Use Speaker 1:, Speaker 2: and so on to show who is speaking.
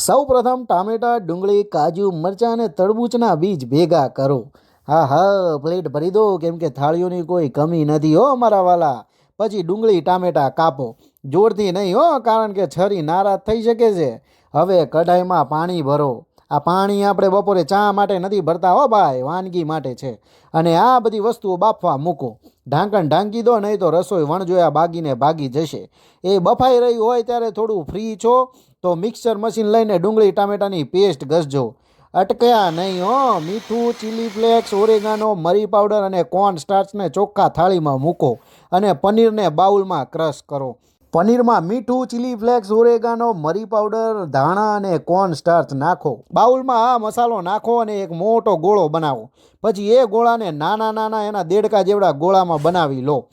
Speaker 1: સૌપ્રથમ ટામેટા, ડુંગળી, કાજુ, મરચાં અને તરબૂચના બીજ ભેગા કરો. હા હા, પ્લેટ ભરી દો, કેમ કે થાળીઓની કોઈ કમી નથી હો મારા વાલા. પછી ડુંગળી ટામેટા કાપો, જોરથી નહીં હો, કારણ કે છરી નારાજ થઈ શકે છે. હવે કઢાઈમાં પાણી ભરો. આ પાણી આપણે બપોરે ચા માટે નથી ભરતા હો ભાઈ, વાનગી માટે છે. અને આ બધી વસ્તુઓ બાફવા મૂકો. ઢાંકણ ઢાંકી દો, નહીં તો રસોઈ વણજોયા બાગીને ભાગી જશે. એ બફાઈ રહી હોય ત્યારે થોડું ફ્રી છો તો મિક્સર મશીન લઈને ડુંગળી ટામેટાની પેસ્ટ ઘસજો. અટક્યા નહીં હો. મીઠું, ચીલી ફ્લેક્સ, ઓરેગાનો, મરી પાવડર અને કોર્ન સ્ટાર્ચને ચોખ્ખા થાળીમાં મૂકો અને પનીરને બાઉલમાં ક્રશ કરો. પનીરમાં મીઠું, ચીલી ફ્લેક્સ, ઓરેગાનો, મરી પાવડર, ધાણા અને કોર્ન સ્ટાર્ચ નાખો. બાઉલમાં આ મસાલો નાખો અને એક મોટો ગોળો બનાવો. પછી એ ગોળાને નાના નાના એના દેડકા જેવડા ગોળામાં બનાવી લો.